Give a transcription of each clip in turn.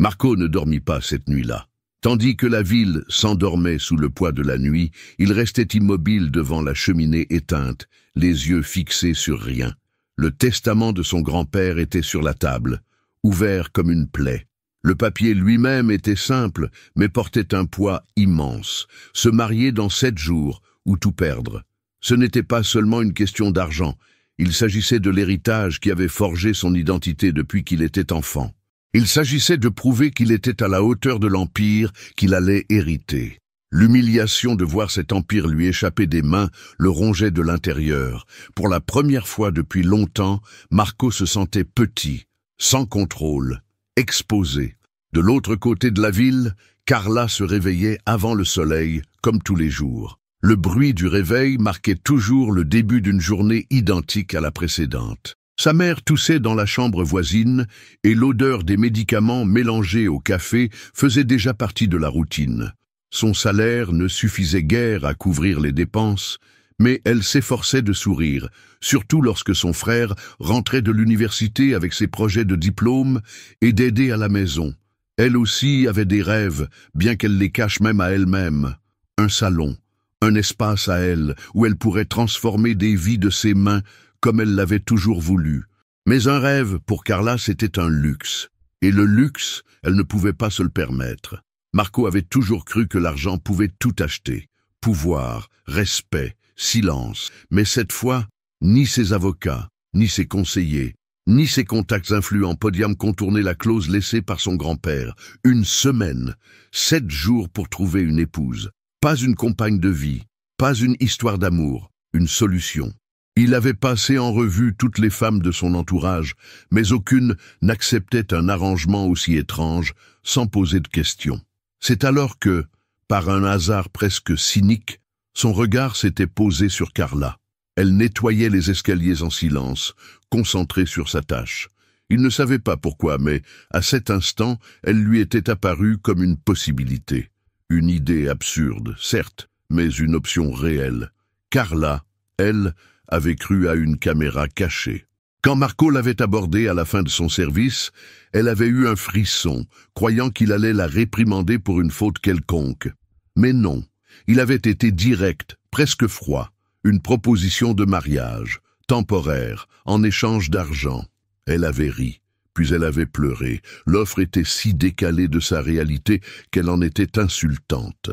Marco ne dormit pas cette nuit-là. Tandis que la ville s'endormait sous le poids de la nuit, il restait immobile devant la cheminée éteinte, les yeux fixés sur rien. Le testament de son grand-père était sur la table, ouvert comme une plaie. Le papier lui-même était simple, mais portait un poids immense. Se marier dans 7 jours, ou tout perdre. Ce n'était pas seulement une question d'argent. Il s'agissait de l'héritage qui avait forgé son identité depuis qu'il était enfant. Il s'agissait de prouver qu'il était à la hauteur de l'empire qu'il allait hériter. L'humiliation de voir cet empire lui échapper des mains le rongeait de l'intérieur. Pour la première fois depuis longtemps, Marco se sentait petit, sans contrôle, exposé. De l'autre côté de la ville, Carla se réveillait avant le soleil, comme tous les jours. Le bruit du réveil marquait toujours le début d'une journée identique à la précédente. Sa mère toussait dans la chambre voisine et l'odeur des médicaments mélangés au café faisait déjà partie de la routine. Son salaire ne suffisait guère à couvrir les dépenses, mais elle s'efforçait de sourire, surtout lorsque son frère rentrait de l'université avec ses projets de diplôme et d'aider à la maison. Elle aussi avait des rêves, bien qu'elle les cache même à elle-même. Un salon, un espace à elle, où elle pourrait transformer des vies de ses mains comme elle l'avait toujours voulu. Mais un rêve, pour Carla, c'était un luxe. Et le luxe, elle ne pouvait pas se le permettre. Marco avait toujours cru que l'argent pouvait tout acheter. Pouvoir, respect, silence. Mais cette fois, ni ses avocats, ni ses conseillers, ni ses contacts influents podium contourner la clause laissée par son grand-père. 1 semaine, 7 jours pour trouver une épouse. Pas une compagne de vie, pas une histoire d'amour, une solution. Il avait passé en revue toutes les femmes de son entourage, mais aucune n'acceptait un arrangement aussi étrange, sans poser de questions. C'est alors que, par un hasard presque cynique, son regard s'était posé sur Carla. Elle nettoyait les escaliers en silence, concentrée sur sa tâche. Il ne savait pas pourquoi, mais à cet instant, elle lui était apparue comme une possibilité. Une idée absurde, certes, mais une option réelle. Carla, elle, avait cru à une caméra cachée. Quand Marco l'avait abordée à la fin de son service, elle avait eu un frisson, croyant qu'il allait la réprimander pour une faute quelconque. Mais non, il avait été direct, presque froid. Une proposition de mariage, temporaire, en échange d'argent. Elle avait ri, puis elle avait pleuré. L'offre était si décalée de sa réalité qu'elle en était insultante.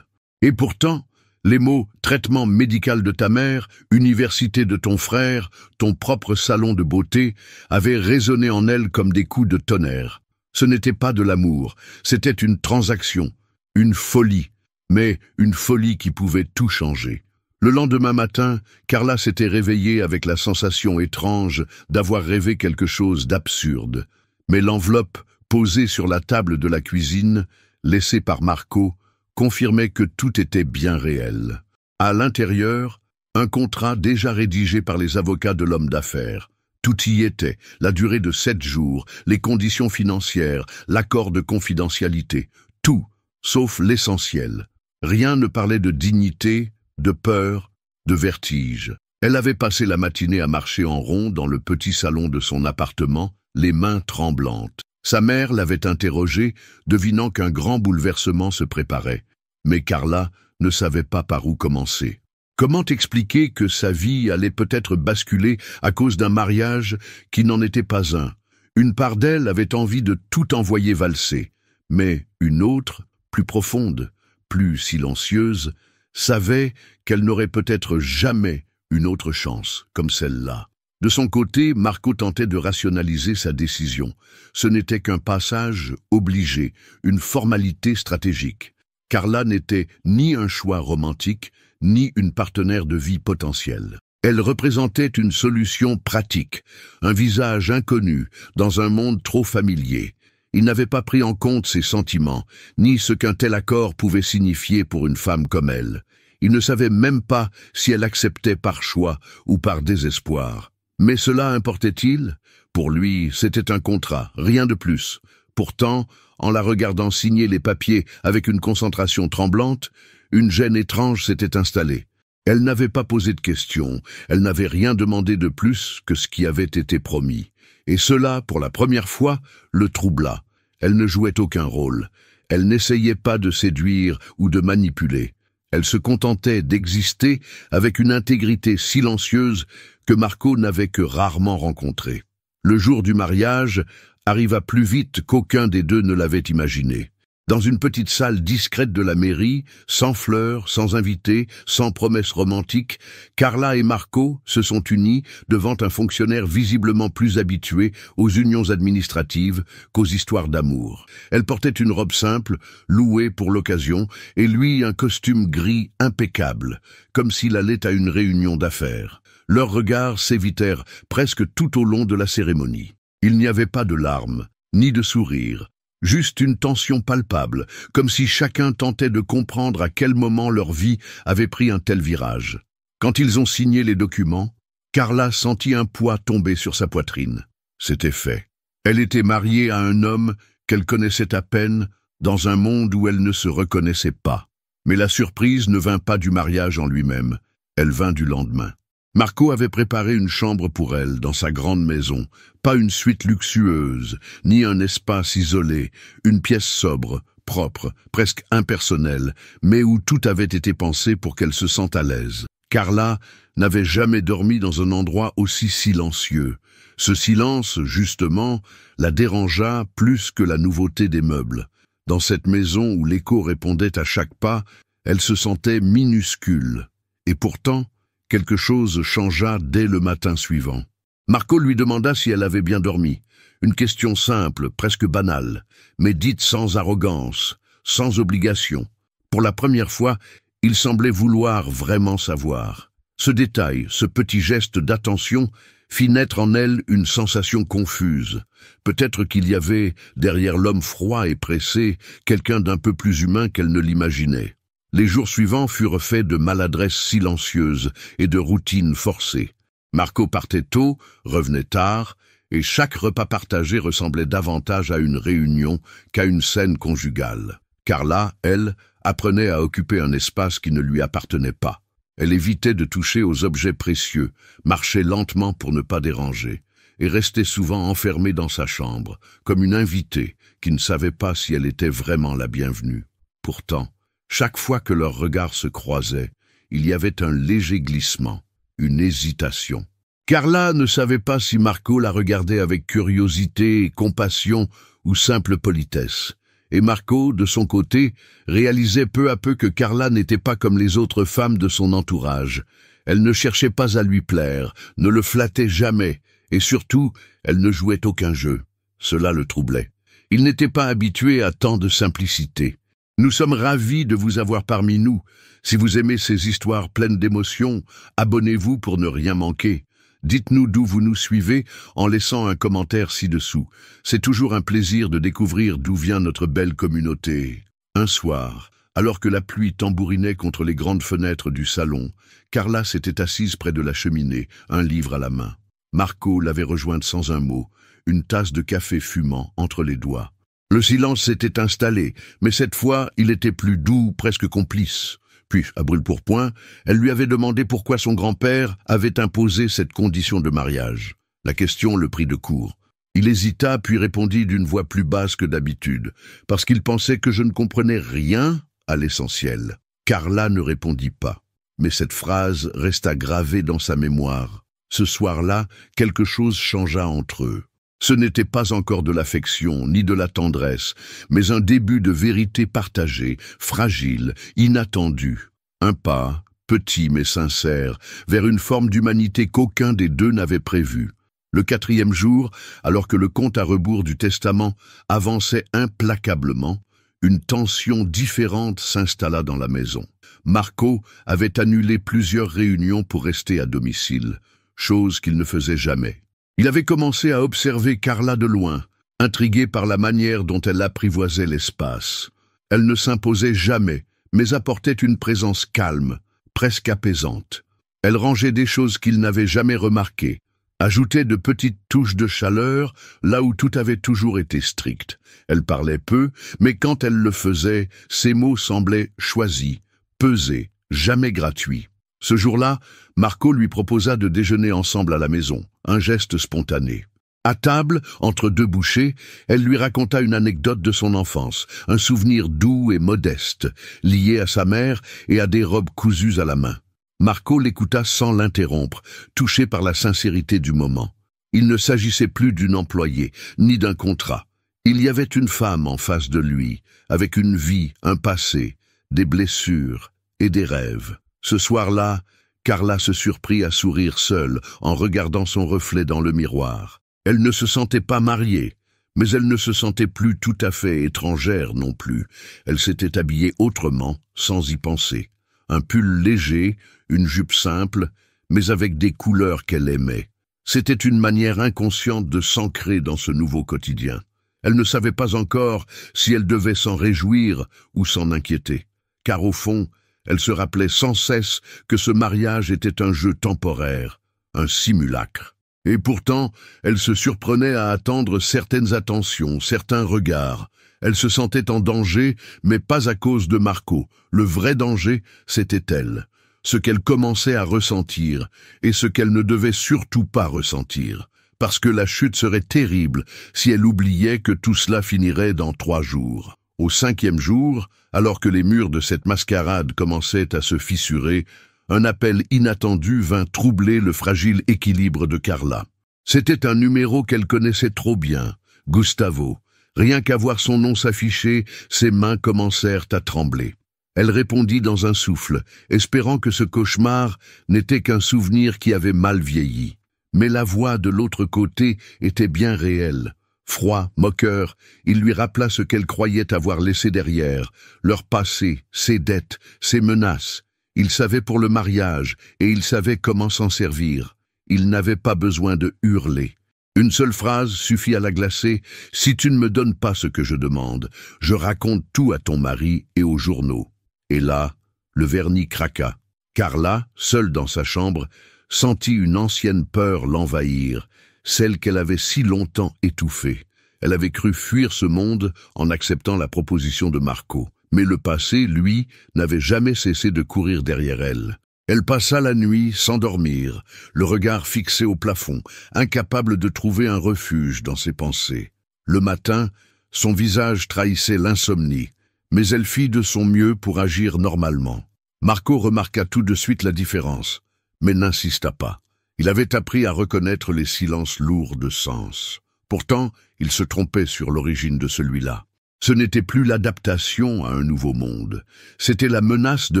Et pourtant, les mots « traitement médical de ta mère »,« université de ton frère »,« ton propre salon de beauté » avaient résonné en elle comme des coups de tonnerre. Ce n'était pas de l'amour, c'était une transaction, une folie, mais une folie qui pouvait tout changer. Le lendemain matin, Carla s'était réveillée avec la sensation étrange d'avoir rêvé quelque chose d'absurde. Mais l'enveloppe posée sur la table de la cuisine, laissée par Marco, confirmait que tout était bien réel. À l'intérieur, un contrat déjà rédigé par les avocats de l'homme d'affaires. Tout y était, la durée de 7 jours, les conditions financières, l'accord de confidentialité, tout, sauf l'essentiel. Rien ne parlait de dignité, de peur, de vertige. Elle avait passé la matinée à marcher en rond dans le petit salon de son appartement, les mains tremblantes. Sa mère l'avait interrogée, devinant qu'un grand bouleversement se préparait. Mais Carla ne savait pas par où commencer. Comment expliquer que sa vie allait peut-être basculer à cause d'un mariage qui n'en était pas un? Une part d'elle avait envie de tout envoyer valser, mais une autre, plus profonde, plus silencieuse, savait qu'elle n'aurait peut-être jamais une autre chance comme celle-là. De son côté, Marco tentait de rationaliser sa décision. Ce n'était qu'un passage obligé, une formalité stratégique. Carla n'était ni un choix romantique, ni une partenaire de vie potentielle. Elle représentait une solution pratique, un visage inconnu, dans un monde trop familier. Il n'avait pas pris en compte ses sentiments, ni ce qu'un tel accord pouvait signifier pour une femme comme elle. Il ne savait même pas si elle acceptait par choix ou par désespoir. Mais cela importait-il? Pour lui, c'était un contrat, rien de plus. Pourtant, en la regardant signer les papiers avec une concentration tremblante, une gêne étrange s'était installée. Elle n'avait pas posé de questions, elle n'avait rien demandé de plus que ce qui avait été promis. Et cela, pour la première fois, le troubla. Elle ne jouait aucun rôle. Elle n'essayait pas de séduire ou de manipuler. Elle se contentait d'exister avec une intégrité silencieuse que Marco n'avait que rarement rencontrée. Le jour du mariage arriva plus vite qu'aucun des deux ne l'avait imaginé. Dans une petite salle discrète de la mairie, sans fleurs, sans invités, sans promesses romantiques, Carla et Marco se sont unis devant un fonctionnaire visiblement plus habitué aux unions administratives qu'aux histoires d'amour. Elle portait une robe simple, louée pour l'occasion, et lui un costume gris impeccable, comme s'il allait à une réunion d'affaires. Leurs regards s'évitèrent presque tout au long de la cérémonie. Il n'y avait pas de larmes, ni de sourires. Juste une tension palpable, comme si chacun tentait de comprendre à quel moment leur vie avait pris un tel virage. Quand ils ont signé les documents, Carla sentit un poids tomber sur sa poitrine. C'était fait. Elle était mariée à un homme qu'elle connaissait à peine, dans un monde où elle ne se reconnaissait pas. Mais la surprise ne vint pas du mariage en lui-même, elle vint du lendemain. Marco avait préparé une chambre pour elle dans sa grande maison, pas une suite luxueuse, ni un espace isolé, une pièce sobre, propre, presque impersonnelle, mais où tout avait été pensé pour qu'elle se sente à l'aise. Carla n'avait jamais dormi dans un endroit aussi silencieux. Ce silence, justement, la dérangea plus que la nouveauté des meubles. Dans cette maison où l'écho répondait à chaque pas, elle se sentait minuscule. Et pourtant, quelque chose changea dès le matin suivant. Marco lui demanda si elle avait bien dormi. Une question simple, presque banale, mais dite sans arrogance, sans obligation. Pour la première fois, il semblait vouloir vraiment savoir. Ce détail, ce petit geste d'attention, fit naître en elle une sensation confuse. Peut-être qu'il y avait, derrière l'homme froid et pressé, quelqu'un d'un peu plus humain qu'elle ne l'imaginait. Les jours suivants furent faits de maladresses silencieuses et de routines forcées. Marco partait tôt, revenait tard, et chaque repas partagé ressemblait davantage à une réunion qu'à une scène conjugale. Carla, elle, apprenait à occuper un espace qui ne lui appartenait pas. Elle évitait de toucher aux objets précieux, marchait lentement pour ne pas déranger, et restait souvent enfermée dans sa chambre, comme une invitée qui ne savait pas si elle était vraiment la bienvenue. Pourtant, chaque fois que leurs regards se croisaient, il y avait un léger glissement, une hésitation. Carla ne savait pas si Marco la regardait avec curiosité, compassion ou simple politesse. Et Marco, de son côté, réalisait peu à peu que Carla n'était pas comme les autres femmes de son entourage. Elle ne cherchait pas à lui plaire, ne le flattait jamais, et surtout, elle ne jouait aucun jeu. Cela le troublait. Il n'était pas habitué à tant de simplicité. Nous sommes ravis de vous avoir parmi nous. Si vous aimez ces histoires pleines d'émotions, abonnez-vous pour ne rien manquer. Dites-nous d'où vous nous suivez en laissant un commentaire ci-dessous. C'est toujours un plaisir de découvrir d'où vient notre belle communauté. Un soir, alors que la pluie tambourinait contre les grandes fenêtres du salon, Carla s'était assise près de la cheminée, un livre à la main. Marco l'avait rejointe sans un mot, une tasse de café fumant entre les doigts. Le silence s'était installé, mais cette fois, il était plus doux, presque complice. Puis, à brûle-pourpoint, elle lui avait demandé pourquoi son grand-père avait imposé cette condition de mariage. La question le prit de court. Il hésita, puis répondit d'une voix plus basse que d'habitude, parce qu'il pensait que je ne comprenais rien à l'essentiel. Carla ne répondit pas, mais cette phrase resta gravée dans sa mémoire. Ce soir-là, quelque chose changea entre eux. Ce n'était pas encore de l'affection, ni de la tendresse, mais un début de vérité partagée, fragile, inattendue. Un pas, petit mais sincère, vers une forme d'humanité qu'aucun des deux n'avait prévue. Le 4e jour, alors que le compte à rebours du testament avançait implacablement, une tension différente s'installa dans la maison. Marco avait annulé plusieurs réunions pour rester à domicile, chose qu'il ne faisait jamais. Il avait commencé à observer Carla de loin, intrigué par la manière dont elle apprivoisait l'espace. Elle ne s'imposait jamais, mais apportait une présence calme, presque apaisante. Elle rangeait des choses qu'il n'avait jamais remarquées, ajoutait de petites touches de chaleur là où tout avait toujours été strict. Elle parlait peu, mais quand elle le faisait, ses mots semblaient choisis, pesés, jamais gratuits. Ce jour-là, Marco lui proposa de déjeuner ensemble à la maison, un geste spontané. À table, entre deux bouchées, elle lui raconta une anecdote de son enfance, un souvenir doux et modeste, lié à sa mère et à des robes cousues à la main. Marco l'écouta sans l'interrompre, touché par la sincérité du moment. Il ne s'agissait plus d'une employée, ni d'un contrat. Il y avait une femme en face de lui, avec une vie, un passé, des blessures et des rêves. Ce soir-là, Carla se surprit à sourire seule en regardant son reflet dans le miroir. Elle ne se sentait pas mariée, mais elle ne se sentait plus tout à fait étrangère non plus. Elle s'était habillée autrement, sans y penser. Un pull léger, une jupe simple, mais avec des couleurs qu'elle aimait. C'était une manière inconsciente de s'ancrer dans ce nouveau quotidien. Elle ne savait pas encore si elle devait s'en réjouir ou s'en inquiéter, car au fond, elle se rappelait sans cesse que ce mariage était un jeu temporaire, un simulacre. Et pourtant, elle se surprenait à attendre certaines attentions, certains regards. Elle se sentait en danger, mais pas à cause de Marco. Le vrai danger, c'était elle. Ce qu'elle commençait à ressentir, et ce qu'elle ne devait surtout pas ressentir. Parce que la chute serait terrible si elle oubliait que tout cela finirait dans 3 jours. Au 5e jour, alors que les murs de cette mascarade commençaient à se fissurer, un appel inattendu vint troubler le fragile équilibre de Carla. C'était un numéro qu'elle connaissait trop bien, Gustavo. Rien qu'à voir son nom s'afficher, ses mains commencèrent à trembler. Elle répondit dans un souffle, espérant que ce cauchemar n'était qu'un souvenir qui avait mal vieilli. Mais la voix de l'autre côté était bien réelle. Froid, moqueur, il lui rappela ce qu'elle croyait avoir laissé derrière, leur passé, ses dettes, ses menaces. Il savait pour le mariage, et il savait comment s'en servir. Il n'avait pas besoin de hurler. Une seule phrase suffit à la glacer. « Si tu ne me donnes pas ce que je demande, je raconte tout à ton mari et aux journaux. » Et là, le vernis craqua. Carla, seule dans sa chambre, sentit une ancienne peur l'envahir, celle qu'elle avait si longtemps étouffée. Elle avait cru fuir ce monde en acceptant la proposition de Marco. Mais le passé, lui, n'avait jamais cessé de courir derrière elle. Elle passa la nuit sans dormir, le regard fixé au plafond, incapable de trouver un refuge dans ses pensées. Le matin, son visage trahissait l'insomnie, mais elle fit de son mieux pour agir normalement. Marco remarqua tout de suite la différence, mais n'insista pas. Il avait appris à reconnaître les silences lourds de sens. Pourtant, il se trompait sur l'origine de celui-là. Ce n'était plus l'adaptation à un nouveau monde, c'était la menace de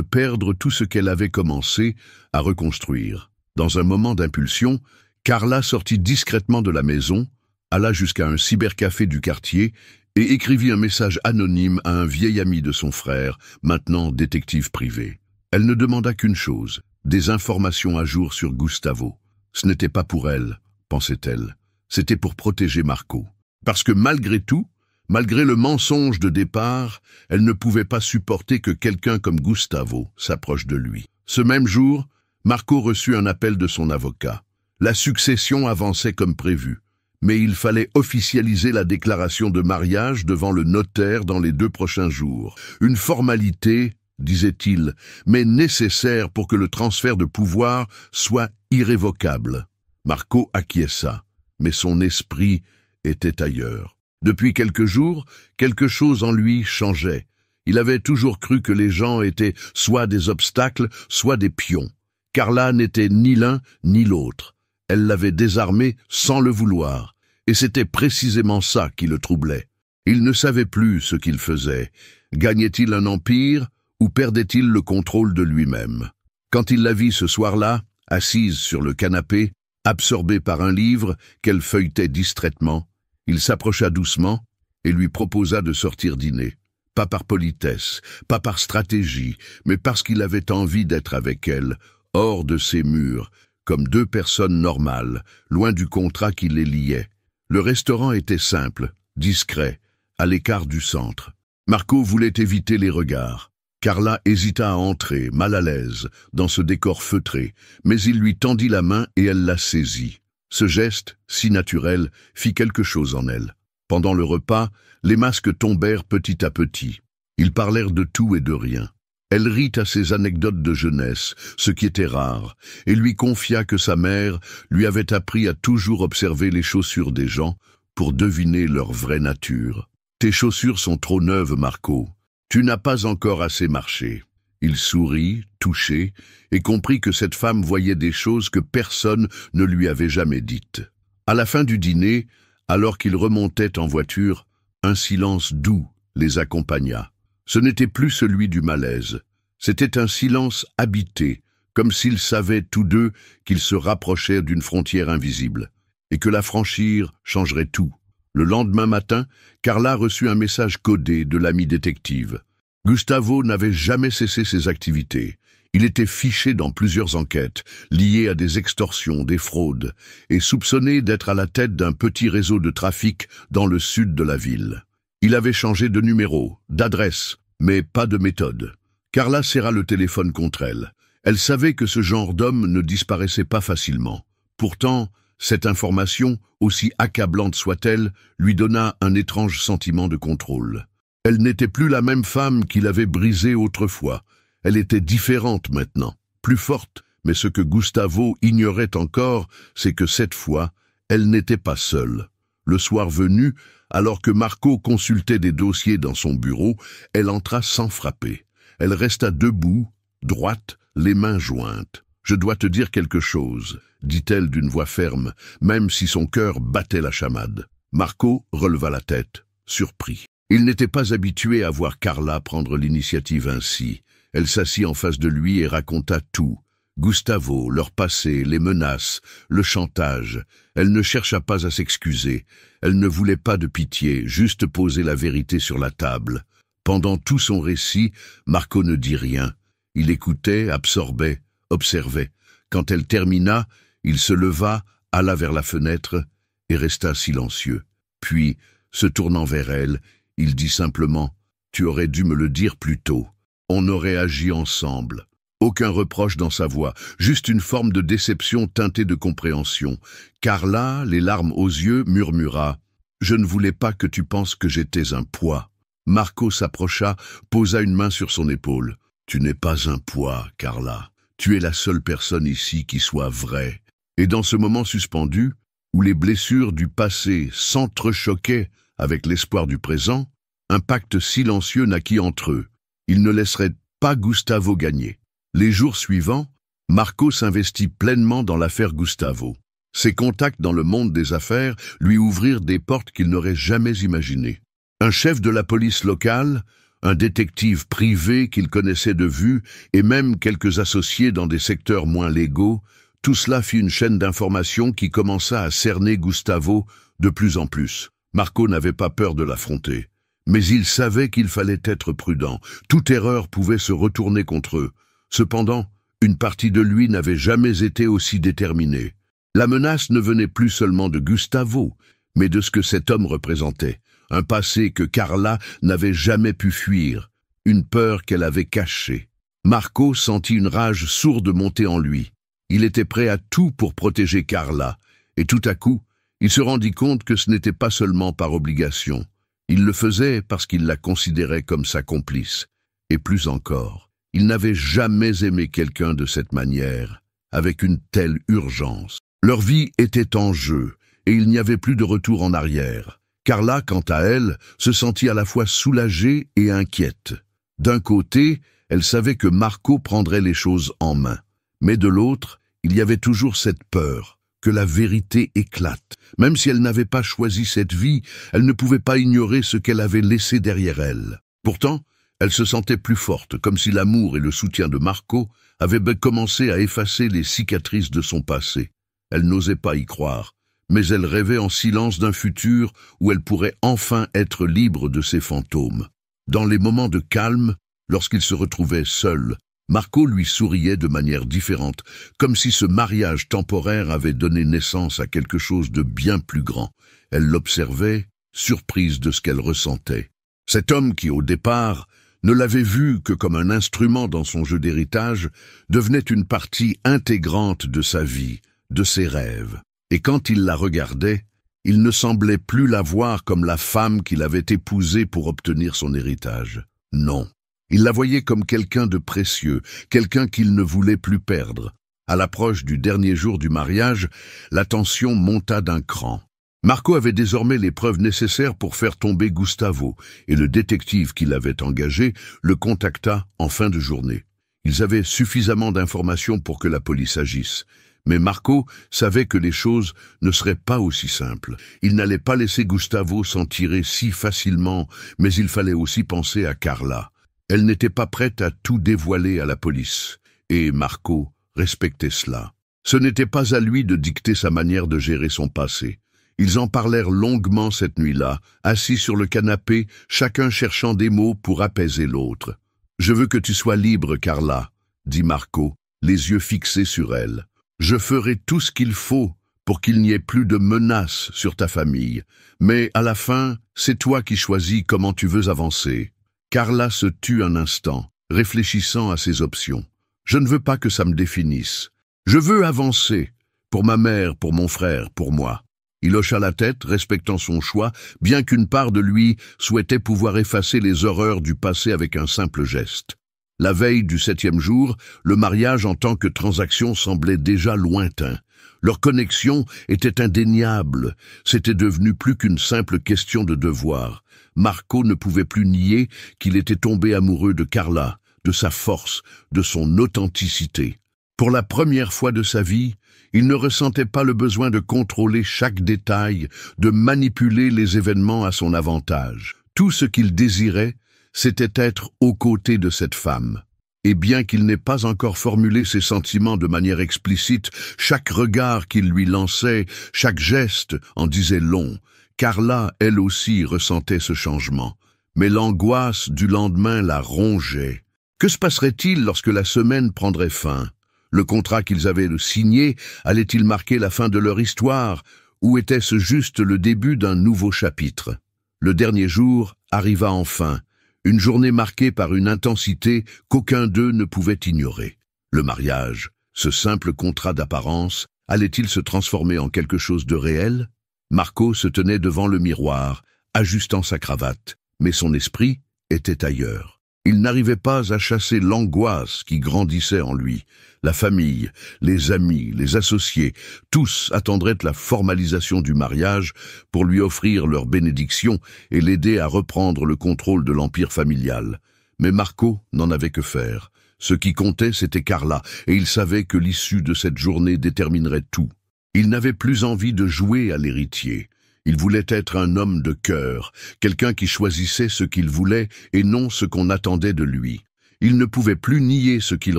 perdre tout ce qu'elle avait commencé à reconstruire. Dans un moment d'impulsion, Carla sortit discrètement de la maison, alla jusqu'à un cybercafé du quartier et écrivit un message anonyme à un vieil ami de son frère, maintenant détective privé. Elle ne demanda qu'une chose, des informations à jour sur Gustavo. Ce n'était pas pour elle, pensait-elle, c'était pour protéger Marco. Parce que malgré tout, malgré le mensonge de départ, elle ne pouvait pas supporter que quelqu'un comme Gustavo s'approche de lui. Ce même jour, Marco reçut un appel de son avocat. La succession avançait comme prévu, mais il fallait officialiser la déclaration de mariage devant le notaire dans les 2 prochains jours. Une formalité, disait-il, mais nécessaire pour que le transfert de pouvoir soit irrévocable. Marco acquiesça, mais son esprit était ailleurs. Depuis quelques jours, quelque chose en lui changeait. Il avait toujours cru que les gens étaient soit des obstacles, soit des pions. Carla n'était ni l'un ni l'autre. Elle l'avait désarmé sans le vouloir, et c'était précisément ça qui le troublait. Il ne savait plus ce qu'il faisait. Gagnait-il un empire ou perdait-il le contrôle de lui-même? Quand il la vit ce soir-là, assise sur le canapé, absorbée par un livre qu'elle feuilletait distraitement, il s'approcha doucement et lui proposa de sortir dîner. Pas par politesse, pas par stratégie, mais parce qu'il avait envie d'être avec elle, hors de ses murs, comme 2 personnes normales, loin du contrat qui les liait. Le restaurant était simple, discret, à l'écart du centre. Marco voulait éviter les regards. Carla hésita à entrer, mal à l'aise, dans ce décor feutré, mais il lui tendit la main et elle la saisit. Ce geste, si naturel, fit quelque chose en elle. Pendant le repas, les masques tombèrent petit à petit. Ils parlèrent de tout et de rien. Elle rit à ses anecdotes de jeunesse, ce qui était rare, et lui confia que sa mère lui avait appris à toujours observer les chaussures des gens pour deviner leur vraie nature. « Tes chaussures sont trop neuves, Marco. Tu n'as pas encore assez marché. » Il sourit, touché, et comprit que cette femme voyait des choses que personne ne lui avait jamais dites. À la fin du dîner, alors qu'ils remontaient en voiture, un silence doux les accompagna. Ce n'était plus celui du malaise. C'était un silence habité, comme s'ils savaient tous deux qu'ils se rapprochaient d'une frontière invisible, et que la franchir changerait tout. Le lendemain matin, Carla reçut un message codé de l'ami détective. Gustavo n'avait jamais cessé ses activités. Il était fiché dans plusieurs enquêtes, liées à des extorsions, des fraudes, et soupçonné d'être à la tête d'un petit réseau de trafic dans le sud de la ville. Il avait changé de numéro, d'adresse, mais pas de méthode. Carla serra le téléphone contre elle. Elle savait que ce genre d'homme ne disparaissait pas facilement. Pourtant, cette information, aussi accablante soit-elle, lui donna un étrange sentiment de contrôle. Elle n'était plus la même femme qu'il avait brisée autrefois. Elle était différente maintenant, plus forte, mais ce que Gustavo ignorait encore, c'est que cette fois, elle n'était pas seule. Le soir venu, alors que Marco consultait des dossiers dans son bureau, elle entra sans frapper. Elle resta debout, droite, les mains jointes. « Je dois te dire quelque chose », dit-elle d'une voix ferme, même si son cœur battait la chamade. Marco releva la tête, surpris. Il n'était pas habitué à voir Carla prendre l'initiative ainsi. Elle s'assit en face de lui et raconta tout. Gustavo, leur passé, les menaces, le chantage. Elle ne chercha pas à s'excuser. Elle ne voulait pas de pitié, juste poser la vérité sur la table. Pendant tout son récit, Marco ne dit rien. Il écoutait, absorbait, observait. Quand elle termina, il se leva, alla vers la fenêtre et resta silencieux. Puis, se tournant vers elle, il dit simplement « Tu aurais dû me le dire plus tôt. On aurait agi ensemble. » Aucun reproche dans sa voix, juste une forme de déception teintée de compréhension. Carla, les larmes aux yeux, murmura « Je ne voulais pas que tu penses que j'étais un poids. » Marco s'approcha, posa une main sur son épaule. « Tu n'es pas un poids, Carla. Tu es la seule personne ici qui soit vraie. » Et dans ce moment suspendu, où les blessures du passé s'entrechoquaient avec l'espoir du présent, un pacte silencieux naquit entre eux. Ils ne laisseraient pas Gustavo gagner. Les jours suivants, Marco s'investit pleinement dans l'affaire Gustavo. Ses contacts dans le monde des affaires lui ouvrirent des portes qu'il n'aurait jamais imaginées. Un chef de la police locale, un détective privé qu'il connaissait de vue et même quelques associés dans des secteurs moins légaux, tout cela fit une chaîne d'informations qui commença à cerner Gustavo de plus en plus. Marco n'avait pas peur de l'affronter, mais il savait qu'il fallait être prudent. Toute erreur pouvait se retourner contre eux. Cependant, une partie de lui n'avait jamais été aussi déterminée. La menace ne venait plus seulement de Gustavo, mais de ce que cet homme représentait. Un passé que Carla n'avait jamais pu fuir, une peur qu'elle avait cachée. Marco sentit une rage sourde monter en lui. Il était prêt à tout pour protéger Carla, et tout à coup, il se rendit compte que ce n'était pas seulement par obligation. Il le faisait parce qu'il la considérait comme sa complice. Et plus encore, il n'avait jamais aimé quelqu'un de cette manière, avec une telle urgence. Leur vie était en jeu, et il n'y avait plus de retour en arrière. Carla, quant à elle, se sentit à la fois soulagée et inquiète. D'un côté, elle savait que Marco prendrait les choses en main. Mais de l'autre, il y avait toujours cette peur, que la vérité éclate. Même si elle n'avait pas choisi cette vie, elle ne pouvait pas ignorer ce qu'elle avait laissé derrière elle. Pourtant, elle se sentait plus forte, comme si l'amour et le soutien de Marco avaient commencé à effacer les cicatrices de son passé. Elle n'osait pas y croire, mais elle rêvait en silence d'un futur où elle pourrait enfin être libre de ses fantômes. Dans les moments de calme, lorsqu'il se retrouvait seul, Marco lui souriait de manière différente, comme si ce mariage temporaire avait donné naissance à quelque chose de bien plus grand. Elle l'observait, surprise de ce qu'elle ressentait. Cet homme qui, au départ, ne l'avait vu que comme un instrument dans son jeu d'héritage, devenait une partie intégrante de sa vie, de ses rêves. Et quand il la regardait, il ne semblait plus la voir comme la femme qu'il avait épousée pour obtenir son héritage. Non, Il la voyait comme quelqu'un de précieux, quelqu'un qu'il ne voulait plus perdre. À l'approche du dernier jour du mariage, la tension monta d'un cran. Marco avait désormais les preuves nécessaires pour faire tomber Gustavo, et le détective qui l'avait engagé le contacta en fin de journée. Ils avaient suffisamment d'informations pour que la police agisse. Mais Marco savait que les choses ne seraient pas aussi simples. Il n'allait pas laisser Gustavo s'en tirer si facilement, mais il fallait aussi penser à Carla. Elle n'était pas prête à tout dévoiler à la police, et Marco respectait cela. Ce n'était pas à lui de dicter sa manière de gérer son passé. Ils en parlèrent longuement cette nuit-là, assis sur le canapé, chacun cherchant des mots pour apaiser l'autre. « Je veux que tu sois libre, Carla, » dit Marco, les yeux fixés sur elle. « Je ferai tout ce qu'il faut pour qu'il n'y ait plus de menaces sur ta famille. Mais à la fin, c'est toi qui choisis comment tu veux avancer. » Carla se tut un instant, réfléchissant à ses options. « Je ne veux pas que ça me définisse. Je veux avancer, pour ma mère, pour mon frère, pour moi. » Il hocha la tête, respectant son choix, bien qu'une part de lui souhaitait pouvoir effacer les horreurs du passé avec un simple geste. La veille du 7e jour, le mariage en tant que transaction semblait déjà lointain. Leur connexion était indéniable. C'était devenu plus qu'une simple question de devoir. Marco ne pouvait plus nier qu'il était tombé amoureux de Carla, de sa force, de son authenticité. Pour la première fois de sa vie, il ne ressentait pas le besoin de contrôler chaque détail, de manipuler les événements à son avantage. Tout ce qu'il désirait, c'était être aux côtés de cette femme. Et bien qu'il n'ait pas encore formulé ses sentiments de manière explicite, chaque regard qu'il lui lançait, chaque geste en disait long. Carla, elle aussi, ressentait ce changement. Mais l'angoisse du lendemain la rongeait. Que se passerait-il lorsque la semaine prendrait fin ? Le contrat qu'ils avaient signé allait-il marquer la fin de leur histoire, ou était-ce juste le début d'un nouveau chapitre ? Le dernier jour arriva enfin, une journée marquée par une intensité qu'aucun d'eux ne pouvait ignorer. Le mariage, ce simple contrat d'apparence, allait-il se transformer en quelque chose de réel ? Marco se tenait devant le miroir, ajustant sa cravate, mais son esprit était ailleurs. Il n'arrivait pas à chasser l'angoisse qui grandissait en lui. La famille, les amis, les associés, tous attendraient la formalisation du mariage pour lui offrir leur bénédiction et l'aider à reprendre le contrôle de l'empire familial. Mais Marco n'en avait que faire. Ce qui comptait, c'était Carla, et il savait que l'issue de cette journée déterminerait tout. Il n'avait plus envie de jouer à l'héritier. Il voulait être un homme de cœur, quelqu'un qui choisissait ce qu'il voulait et non ce qu'on attendait de lui. Il ne pouvait plus nier ce qu'il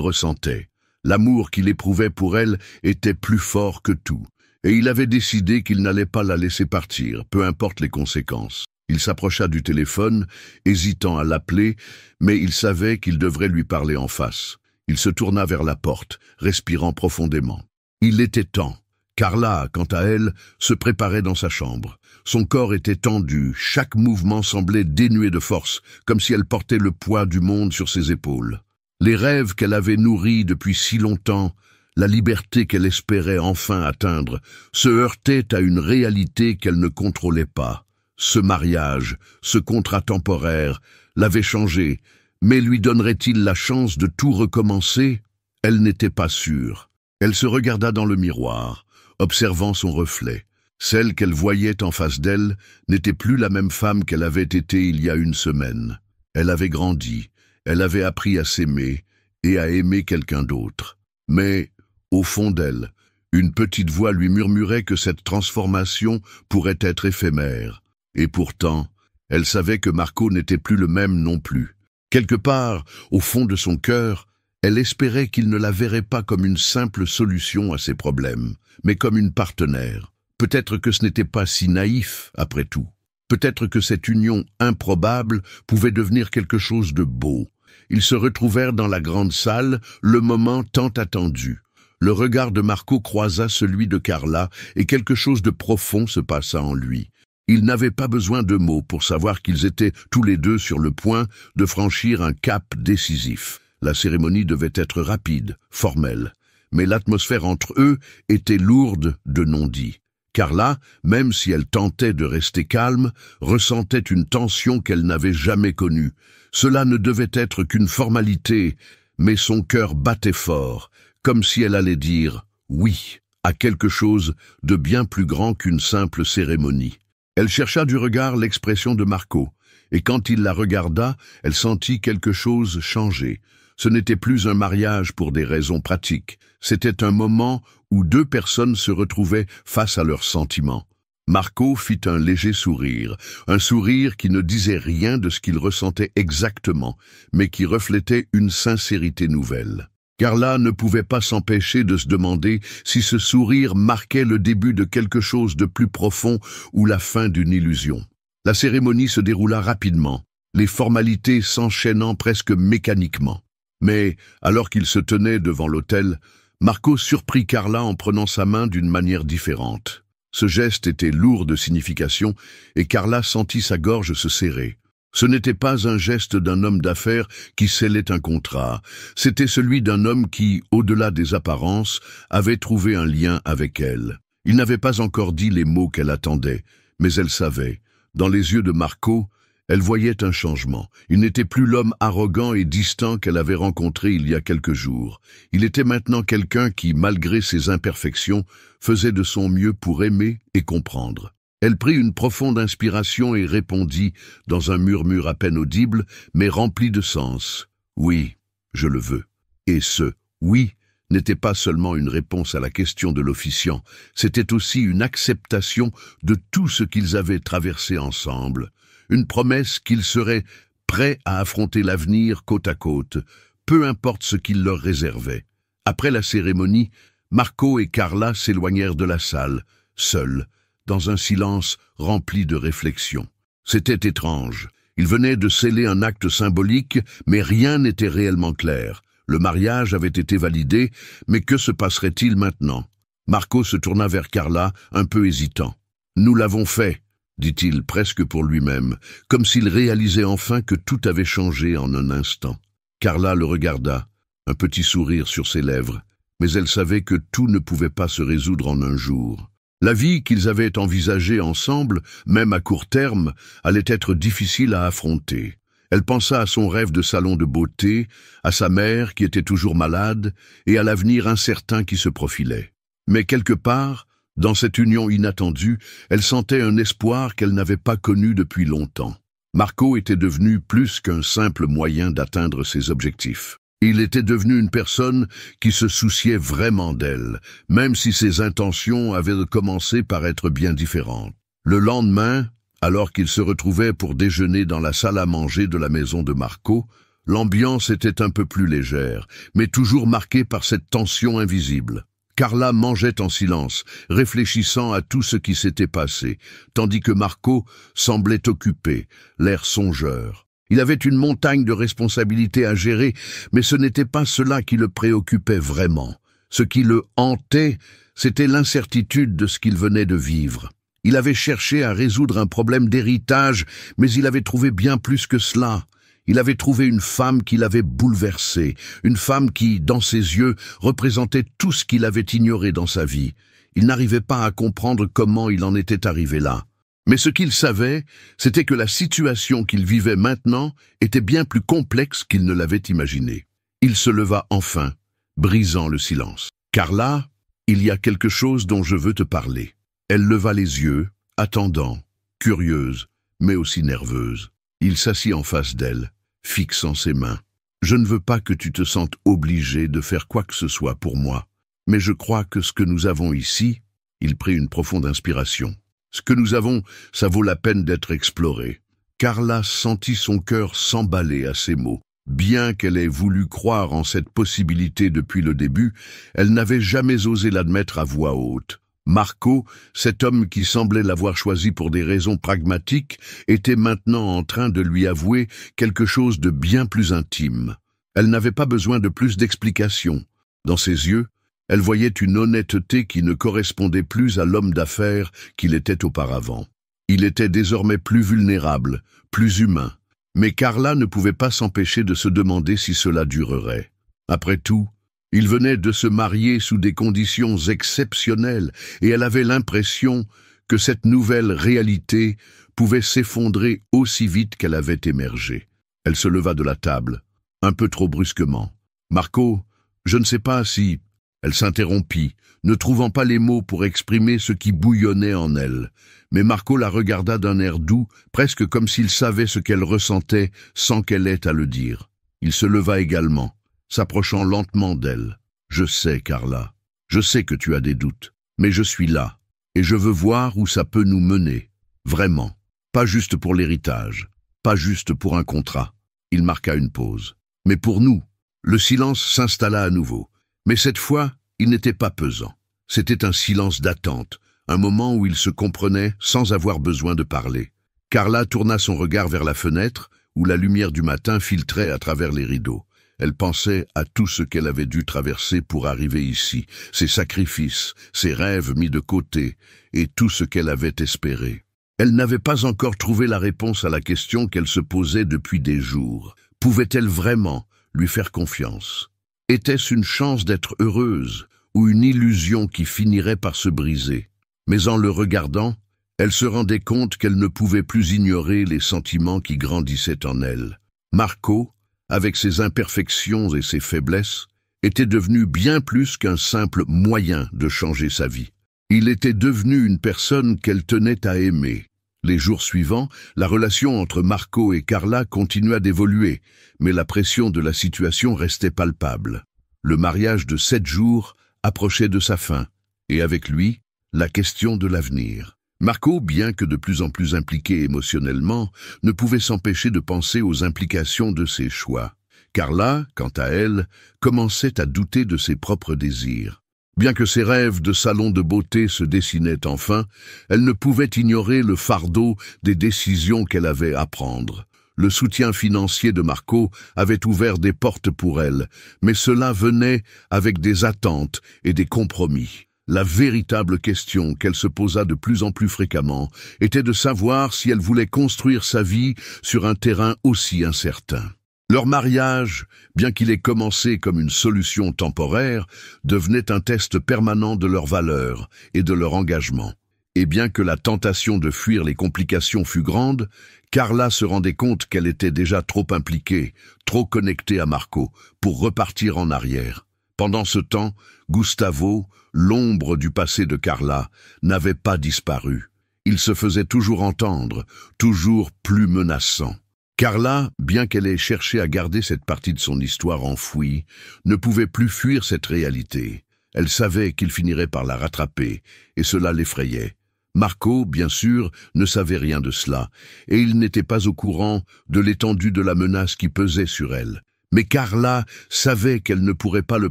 ressentait. L'amour qu'il éprouvait pour elle était plus fort que tout, et il avait décidé qu'il n'allait pas la laisser partir, peu importe les conséquences. Il s'approcha du téléphone, hésitant à l'appeler, mais il savait qu'il devrait lui parler en face. Il se tourna vers la porte, respirant profondément. Il était temps. Carla, quant à elle, se préparait dans sa chambre. Son corps était tendu, chaque mouvement semblait dénué de force, comme si elle portait le poids du monde sur ses épaules. Les rêves qu'elle avait nourris depuis si longtemps, la liberté qu'elle espérait enfin atteindre, se heurtaient à une réalité qu'elle ne contrôlait pas. Ce mariage, ce contrat temporaire, l'avait changée, mais lui donnerait-il la chance de tout recommencer ? Elle n'était pas sûre. Elle se regarda dans le miroir, observant son reflet. Celle qu'elle voyait en face d'elle n'était plus la même femme qu'elle avait été il y a une semaine. Elle avait grandi, elle avait appris à s'aimer et à aimer quelqu'un d'autre. Mais, au fond d'elle, une petite voix lui murmurait que cette transformation pourrait être éphémère. Et pourtant, elle savait que Marco n'était plus le même non plus. Quelque part, au fond de son cœur, elle espérait qu'il ne la verrait pas comme une simple solution à ses problèmes, mais comme une partenaire. Peut-être que ce n'était pas si naïf, après tout. Peut-être que cette union improbable pouvait devenir quelque chose de beau. Ils se retrouvèrent dans la grande salle, le moment tant attendu. Le regard de Marco croisa celui de Carla et quelque chose de profond se passa en lui. Il n'avait pas besoin de mots pour savoir qu'ils étaient tous les deux sur le point de franchir un cap décisif. La cérémonie devait être rapide, formelle, mais l'atmosphère entre eux était lourde de non-dits. Carla, même si elle tentait de rester calme, ressentait une tension qu'elle n'avait jamais connue. Cela ne devait être qu'une formalité, mais son cœur battait fort, comme si elle allait dire « oui » à quelque chose de bien plus grand qu'une simple cérémonie. Elle chercha du regard l'expression de Marco, et quand il la regarda, elle sentit quelque chose changer. Ce n'était plus un mariage pour des raisons pratiques, c'était un moment où deux personnes se retrouvaient face à leurs sentiments. Marco fit un léger sourire, un sourire qui ne disait rien de ce qu'il ressentait exactement, mais qui reflétait une sincérité nouvelle. Carla ne pouvait pas s'empêcher de se demander si ce sourire marquait le début de quelque chose de plus profond ou la fin d'une illusion. La cérémonie se déroula rapidement, les formalités s'enchaînant presque mécaniquement. Mais, alors qu'il se tenait devant l'autel, Marco surprit Carla en prenant sa main d'une manière différente. Ce geste était lourd de signification et Carla sentit sa gorge se serrer. Ce n'était pas un geste d'un homme d'affaires qui scellait un contrat, c'était celui d'un homme qui, au-delà des apparences, avait trouvé un lien avec elle. Il n'avait pas encore dit les mots qu'elle attendait, mais elle savait. Dans les yeux de Marco, elle voyait un changement. Il n'était plus l'homme arrogant et distant qu'elle avait rencontré il y a quelques jours. Il était maintenant quelqu'un qui, malgré ses imperfections, faisait de son mieux pour aimer et comprendre. Elle prit une profonde inspiration et répondit, dans un murmure à peine audible, mais rempli de sens. « Oui, je le veux. » Et ce « oui » n'était pas seulement une réponse à la question de l'officiant, c'était aussi une acceptation de tout ce qu'ils avaient traversé ensemble, une promesse qu'ils seraient prêts à affronter l'avenir côte à côte, peu importe ce qu'il leur réservait. Après la cérémonie, Marco et Carla s'éloignèrent de la salle, seuls, dans un silence rempli de réflexion. C'était étrange. Ils venaient de sceller un acte symbolique, mais rien n'était réellement clair. Le mariage avait été validé, mais que se passerait-il maintenant? Marco se tourna vers Carla, un peu hésitant. « Nous l'avons fait », dit-il presque pour lui-même, comme s'il réalisait enfin que tout avait changé en un instant. Carla le regarda, un petit sourire sur ses lèvres, mais elle savait que tout ne pouvait pas se résoudre en un jour. La vie qu'ils avaient envisagée ensemble, même à court terme, allait être difficile à affronter. Elle pensa à son rêve de salon de beauté, à sa mère qui était toujours malade, et à l'avenir incertain qui se profilait. Mais quelque part, dans cette union inattendue, elle sentait un espoir qu'elle n'avait pas connu depuis longtemps. Marco était devenu plus qu'un simple moyen d'atteindre ses objectifs. Il était devenu une personne qui se souciait vraiment d'elle, même si ses intentions avaient commencé par être bien différentes. Le lendemain, alors qu'ils se retrouvaient pour déjeuner dans la salle à manger de la maison de Marco, l'ambiance était un peu plus légère, mais toujours marquée par cette tension invisible. Carla mangeait en silence, réfléchissant à tout ce qui s'était passé, tandis que Marco semblait occupé, l'air songeur. Il avait une montagne de responsabilités à gérer, mais ce n'était pas cela qui le préoccupait vraiment. Ce qui le hantait, c'était l'incertitude de ce qu'il venait de vivre. Il avait cherché à résoudre un problème d'héritage, mais il avait trouvé bien plus que cela. Il avait trouvé une femme qui l'avait bouleversé, une femme qui, dans ses yeux, représentait tout ce qu'il avait ignoré dans sa vie. Il n'arrivait pas à comprendre comment il en était arrivé là. Mais ce qu'il savait, c'était que la situation qu'il vivait maintenant était bien plus complexe qu'il ne l'avait imaginé. Il se leva enfin, brisant le silence. « Carla, il y a quelque chose dont je veux te parler. » Elle leva les yeux, attendant, curieuse, mais aussi nerveuse. Il s'assit en face d'elle, fixant ses mains. « Je ne veux pas que tu te sentes obligé de faire quoi que ce soit pour moi, mais je crois que ce que nous avons ici, » il prit une profonde inspiration. « Ce que nous avons, ça vaut la peine d'être exploré. » Carla sentit son cœur s'emballer à ces mots. Bien qu'elle ait voulu croire en cette possibilité depuis le début, elle n'avait jamais osé l'admettre à voix haute. Marco, cet homme qui semblait l'avoir choisi pour des raisons pragmatiques, était maintenant en train de lui avouer quelque chose de bien plus intime. Elle n'avait pas besoin de plus d'explications. Dans ses yeux, elle voyait une honnêteté qui ne correspondait plus à l'homme d'affaires qu'il était auparavant. Il était désormais plus vulnérable, plus humain. Mais Carla ne pouvait pas s'empêcher de se demander si cela durerait. Après tout, Il venait de se marier sous des conditions exceptionnelles et elle avait l'impression que cette nouvelle réalité pouvait s'effondrer aussi vite qu'elle avait émergé. Elle se leva de la table, un peu trop brusquement. « Marco, je ne sais pas si… » Elle s'interrompit, ne trouvant pas les mots pour exprimer ce qui bouillonnait en elle. Mais Marco la regarda d'un air doux, presque comme s'il savait ce qu'elle ressentait sans qu'elle ait à le dire. Il se leva également, s'approchant lentement d'elle. « Je sais, Carla, je sais que tu as des doutes, mais je suis là, et je veux voir où ça peut nous mener. Vraiment, pas juste pour l'héritage, pas juste pour un contrat. » Il marqua une pause. « Mais pour nous. » Le silence s'installa à nouveau. Mais cette fois, il n'était pas pesant. C'était un silence d'attente, un moment où ils se comprenaient sans avoir besoin de parler. Carla tourna son regard vers la fenêtre, où la lumière du matin filtrait à travers les rideaux. Elle pensait à tout ce qu'elle avait dû traverser pour arriver ici, ses sacrifices, ses rêves mis de côté, et tout ce qu'elle avait espéré. Elle n'avait pas encore trouvé la réponse à la question qu'elle se posait depuis des jours. Pouvait-elle vraiment lui faire confiance ? Était-ce une chance d'être heureuse ou une illusion qui finirait par se briser? Mais en le regardant, elle se rendait compte qu'elle ne pouvait plus ignorer les sentiments qui grandissaient en elle. Marco, avec ses imperfections et ses faiblesses, était devenu bien plus qu'un simple moyen de changer sa vie. Il était devenu une personne qu'elle tenait à aimer. Les jours suivants, la relation entre Marco et Carla continua d'évoluer, mais la pression de la situation restait palpable. Le mariage de 7 jours approchait de sa fin, et avec lui, la question de l'avenir. Marco, bien que de plus en plus impliqué émotionnellement, ne pouvait s'empêcher de penser aux implications de ses choix. Carla, quant à elle, commençait à douter de ses propres désirs. Bien que ses rêves de salon de beauté se dessinaient enfin, elle ne pouvait ignorer le fardeau des décisions qu'elle avait à prendre. Le soutien financier de Marco avait ouvert des portes pour elle, mais cela venait avec des attentes et des compromis. La véritable question qu'elle se posa de plus en plus fréquemment était de savoir si elle voulait construire sa vie sur un terrain aussi incertain. Leur mariage, bien qu'il ait commencé comme une solution temporaire, devenait un test permanent de leurs valeurs et de leur engagement. Et bien que la tentation de fuir les complications fût grande, Carla se rendait compte qu'elle était déjà trop impliquée, trop connectée à Marco, pour repartir en arrière. Pendant ce temps, Gustavo, l'ombre du passé de Carla, n'avait pas disparu. Il se faisait toujours entendre, toujours plus menaçant. Carla, bien qu'elle ait cherché à garder cette partie de son histoire enfouie, ne pouvait plus fuir cette réalité. Elle savait qu'il finirait par la rattraper, et cela l'effrayait. Marco, bien sûr, ne savait rien de cela, et il n'était pas au courant de l'étendue de la menace qui pesait sur elle. Mais Carla savait qu'elle ne pourrait pas le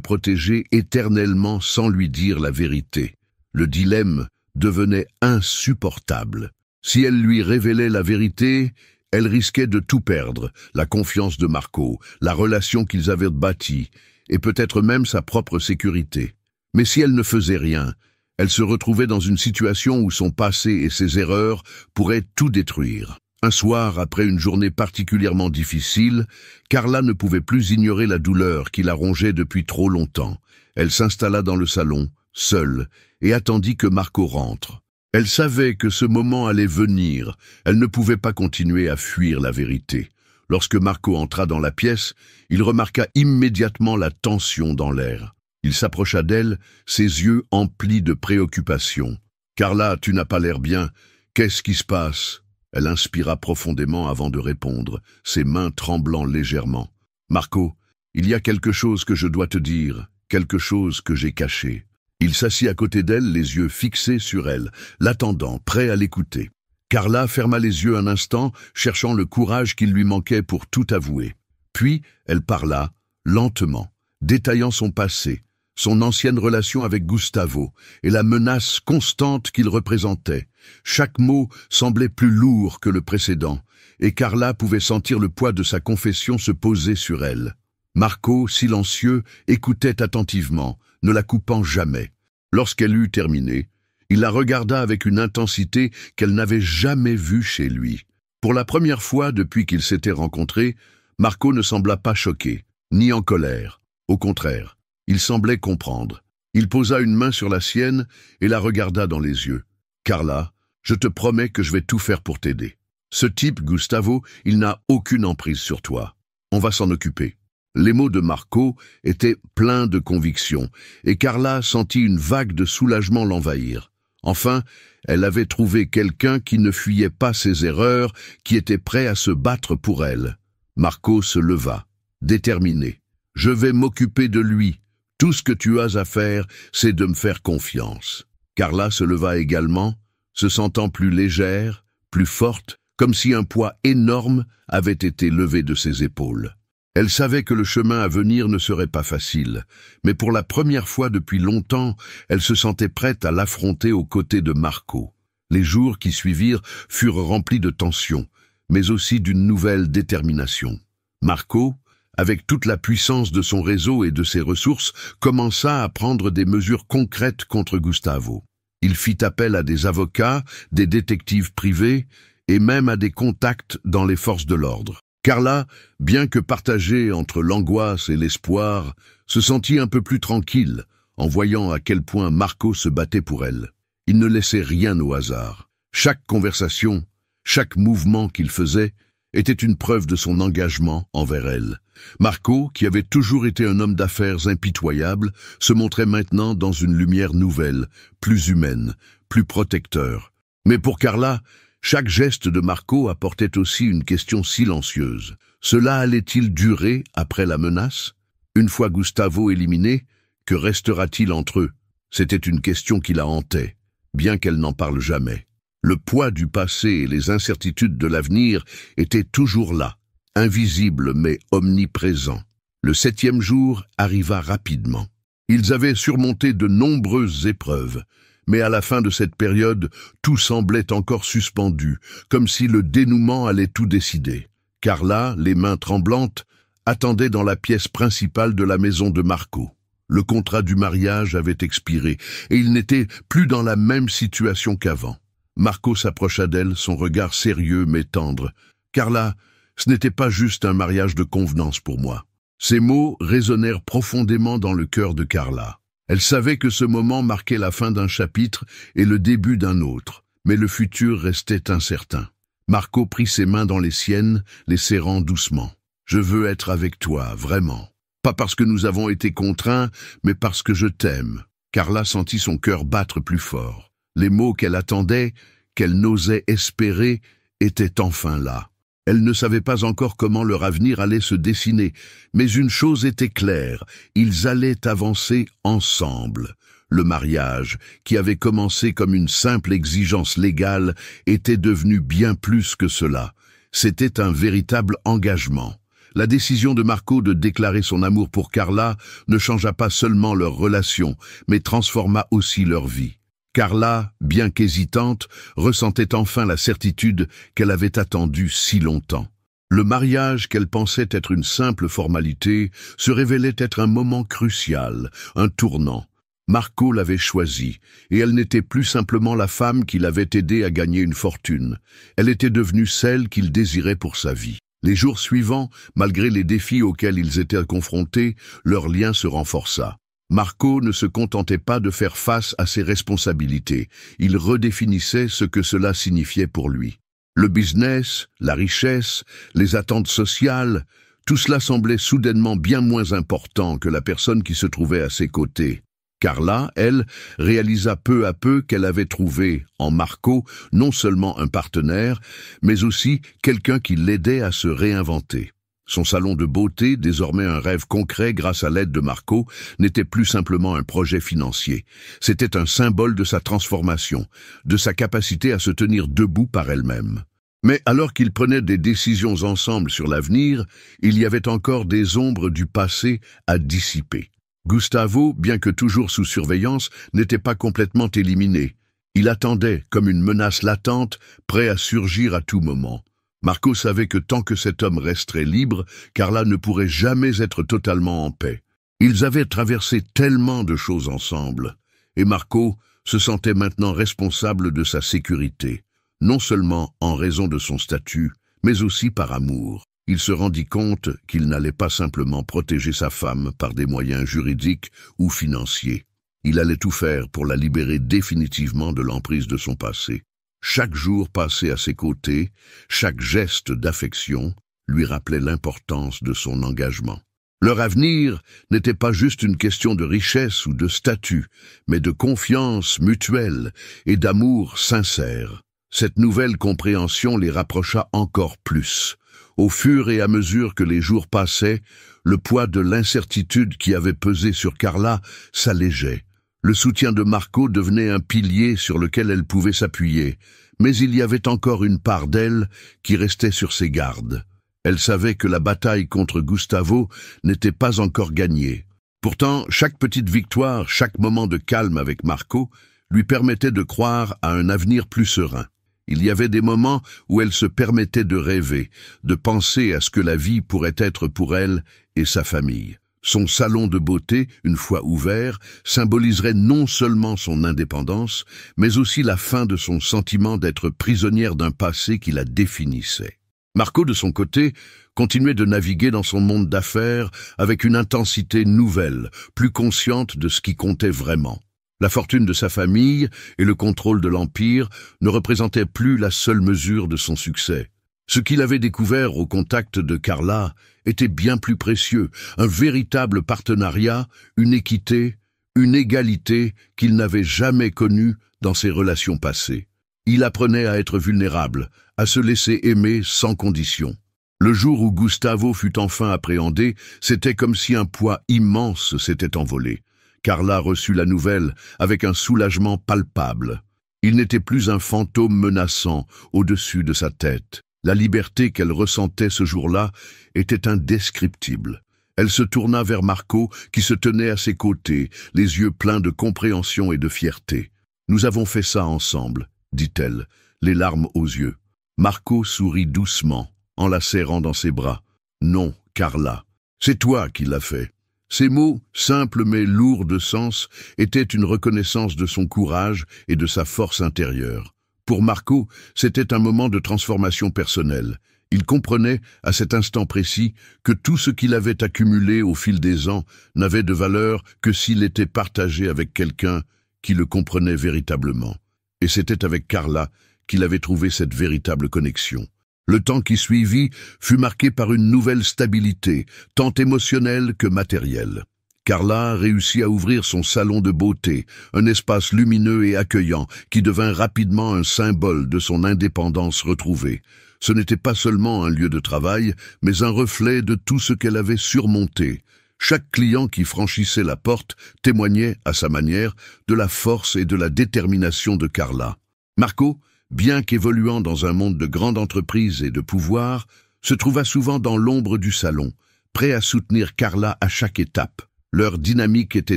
protéger éternellement sans lui dire la vérité. Le dilemme devenait insupportable. Si elle lui révélait la vérité, elle risquait de tout perdre, la confiance de Marco, la relation qu'ils avaient bâtie, et peut-être même sa propre sécurité. Mais si elle ne faisait rien, elle se retrouvait dans une situation où son passé et ses erreurs pourraient tout détruire. Un soir, après une journée particulièrement difficile, Carla ne pouvait plus ignorer la douleur qui la rongeait depuis trop longtemps. Elle s'installa dans le salon, seule, et attendit que Marco rentre. Elle savait que ce moment allait venir, elle ne pouvait pas continuer à fuir la vérité. Lorsque Marco entra dans la pièce, il remarqua immédiatement la tension dans l'air. Il s'approcha d'elle, ses yeux emplis de préoccupation. « Carla, tu n'as pas l'air bien. Qu'est-ce qui se passe ?» Elle inspira profondément avant de répondre, ses mains tremblant légèrement. « Marco, il y a quelque chose que je dois te dire, quelque chose que j'ai caché. » Il s'assit à côté d'elle, les yeux fixés sur elle, l'attendant, prêt à l'écouter. Carla ferma les yeux un instant, cherchant le courage qu'il lui manquait pour tout avouer. Puis, elle parla, lentement, détaillant son passé, son ancienne relation avec Gustavo et la menace constante qu'il représentait. Chaque mot semblait plus lourd que le précédent, et Carla pouvait sentir le poids de sa confession se poser sur elle. Marco, silencieux, écoutait attentivement, ne la coupant jamais. Lorsqu'elle eut terminé, il la regarda avec une intensité qu'elle n'avait jamais vue chez lui. Pour la première fois depuis qu'ils s'étaient rencontrés, Marco ne sembla pas choqué, ni en colère. Au contraire, Il semblait comprendre. Il posa une main sur la sienne et la regarda dans les yeux. « Carla, je te promets que je vais tout faire pour t'aider. Ce type, Gustavo, il n'a aucune emprise sur toi. On va s'en occuper. » Les mots de Marco étaient pleins de conviction, et Carla sentit une vague de soulagement l'envahir. Enfin, elle avait trouvé quelqu'un qui ne fuyait pas ses erreurs, qui était prêt à se battre pour elle. Marco se leva, déterminé. « Je vais m'occuper de lui. Tout ce que tu as à faire, c'est de me faire confiance. » Carla se leva également, se sentant plus légère, plus forte, comme si un poids énorme avait été levé de ses épaules. Elle savait que le chemin à venir ne serait pas facile, mais pour la première fois depuis longtemps, elle se sentait prête à l'affronter aux côtés de Marco. Les jours qui suivirent furent remplis de tension, mais aussi d'une nouvelle détermination. Marco, avec toute la puissance de son réseau et de ses ressources, commença à prendre des mesures concrètes contre Gustavo. Il fit appel à des avocats, des détectives privés et même à des contacts dans les forces de l'ordre. Carla, bien que partagée entre l'angoisse et l'espoir, se sentit un peu plus tranquille en voyant à quel point Marco se battait pour elle. Il ne laissait rien au hasard. Chaque conversation, chaque mouvement qu'il faisait était une preuve de son engagement envers elle. Marco, qui avait toujours été un homme d'affaires impitoyable, se montrait maintenant dans une lumière nouvelle, plus humaine, plus protecteur. Mais pour Carla, chaque geste de Marco apportait aussi une question silencieuse. Cela allait-il durer après la menace? Une fois Gustavo éliminé, que restera-t-il entre eux? C'était une question qui la hantait, bien qu'elle n'en parle jamais. Le poids du passé et les incertitudes de l'avenir étaient toujours là, invisibles mais omniprésents. Le 7e jour arriva rapidement. Ils avaient surmonté de nombreuses épreuves, mais à la fin de cette période, tout semblait encore suspendu, comme si le dénouement allait tout décider. Carla, les mains tremblantes, attendait dans la pièce principale de la maison de Marco. Le contrat du mariage avait expiré, et il n'était plus dans la même situation qu'avant. Marco s'approcha d'elle, son regard sérieux mais tendre. « Carla, ce n'était pas juste un mariage de convenance pour moi. » Ces mots résonnèrent profondément dans le cœur de Carla. Elle savait que ce moment marquait la fin d'un chapitre et le début d'un autre, mais le futur restait incertain. Marco prit ses mains dans les siennes, les serrant doucement. « Je veux être avec toi, vraiment. Pas parce que nous avons été contraints, mais parce que je t'aime. » Carla sentit son cœur battre plus fort. Les mots qu'elle attendait, qu'elle n'osait espérer, étaient enfin là. Elle ne savait pas encore comment leur avenir allait se dessiner, mais une chose était claire, ils allaient avancer ensemble. Le mariage, qui avait commencé comme une simple exigence légale, était devenu bien plus que cela. C'était un véritable engagement. La décision de Marco de déclarer son amour pour Carla ne changea pas seulement leur relation, mais transforma aussi leur vie. Carla, bien qu'hésitante, ressentait enfin la certitude qu'elle avait attendue si longtemps. Le mariage qu'elle pensait être une simple formalité se révélait être un moment crucial, un tournant. Marco l'avait choisie, et elle n'était plus simplement la femme qui l'avait aidé à gagner une fortune. Elle était devenue celle qu'il désirait pour sa vie. Les jours suivants, malgré les défis auxquels ils étaient confrontés, leur lien se renforça. Marco ne se contentait pas de faire face à ses responsabilités, il redéfinissait ce que cela signifiait pour lui. Le business, la richesse, les attentes sociales, tout cela semblait soudainement bien moins important que la personne qui se trouvait à ses côtés. Carla, elle, réalisa peu à peu qu'elle avait trouvé, en Marco, non seulement un partenaire, mais aussi quelqu'un qui l'aidait à se réinventer. Son salon de beauté, désormais un rêve concret grâce à l'aide de Marco, n'était plus simplement un projet financier. C'était un symbole de sa transformation, de sa capacité à se tenir debout par elle-même. Mais alors qu'ils prenaient des décisions ensemble sur l'avenir, il y avait encore des ombres du passé à dissiper. Gustavo, bien que toujours sous surveillance, n'était pas complètement éliminé. Il attendait, comme une menace latente, prêt à surgir à tout moment. Marco savait que tant que cet homme resterait libre, Carla ne pourrait jamais être totalement en paix. Ils avaient traversé tellement de choses ensemble, et Marco se sentait maintenant responsable de sa sécurité, non seulement en raison de son statut, mais aussi par amour. il se rendit compte qu'il n'allait pas simplement protéger sa femme par des moyens juridiques ou financiers. Il allait tout faire pour la libérer définitivement de l'emprise de son passé. Chaque jour passé à ses côtés, chaque geste d'affection lui rappelait l'importance de son engagement. Leur avenir n'était pas juste une question de richesse ou de statut, mais de confiance mutuelle et d'amour sincère. Cette nouvelle compréhension les rapprocha encore plus. Au fur et à mesure que les jours passaient, le poids de l'incertitude qui avait pesé sur Carla s'allégeait. Le soutien de Marco devenait un pilier sur lequel elle pouvait s'appuyer, mais il y avait encore une part d'elle qui restait sur ses gardes. Elle savait que la bataille contre Gustavo n'était pas encore gagnée. Pourtant, chaque petite victoire, chaque moment de calme avec Marco lui permettait de croire à un avenir plus serein. Il y avait des moments où elle se permettait de rêver, de penser à ce que la vie pourrait être pour elle et sa famille. Son salon de beauté, une fois ouvert, symboliserait non seulement son indépendance, mais aussi la fin de son sentiment d'être prisonnière d'un passé qui la définissait. Marco, de son côté, continuait de naviguer dans son monde d'affaires avec une intensité nouvelle, plus consciente de ce qui comptait vraiment. La fortune de sa famille et le contrôle de l'Empire ne représentaient plus la seule mesure de son succès. Ce qu'il avait découvert au contact de Carla était bien plus précieux, un véritable partenariat, une équité, une égalité qu'il n'avait jamais connue dans ses relations passées. Il apprenait à être vulnérable, à se laisser aimer sans condition. Le jour où Gustavo fut enfin appréhendé, c'était comme si un poids immense s'était envolé. Carla reçut la nouvelle avec un soulagement palpable. Il n'était plus un fantôme menaçant au-dessus de sa tête. La liberté qu'elle ressentait ce jour-là était indescriptible. Elle se tourna vers Marco, qui se tenait à ses côtés, les yeux pleins de compréhension et de fierté. « Nous avons fait ça ensemble », dit-elle, les larmes aux yeux. Marco sourit doucement, en la serrant dans ses bras. « Non, Carla, c'est toi qui l'as fait. » Ces mots, simples mais lourds de sens, étaient une reconnaissance de son courage et de sa force intérieure. Pour Marco, c'était un moment de transformation personnelle. Il comprenait, à cet instant précis, que tout ce qu'il avait accumulé au fil des ans n'avait de valeur que s'il était partagé avec quelqu'un qui le comprenait véritablement. Et c'était avec Carla qu'il avait trouvé cette véritable connexion. Le temps qui suivit fut marqué par une nouvelle stabilité, tant émotionnelle que matérielle. Carla réussit à ouvrir son salon de beauté, un espace lumineux et accueillant qui devint rapidement un symbole de son indépendance retrouvée. Ce n'était pas seulement un lieu de travail, mais un reflet de tout ce qu'elle avait surmonté. Chaque client qui franchissait la porte témoignait, à sa manière, de la force et de la détermination de Carla. Marco, bien qu'évoluant dans un monde de grande entreprise et de pouvoir, se trouva souvent dans l'ombre du salon, prêt à soutenir Carla à chaque étape. Leur dynamique était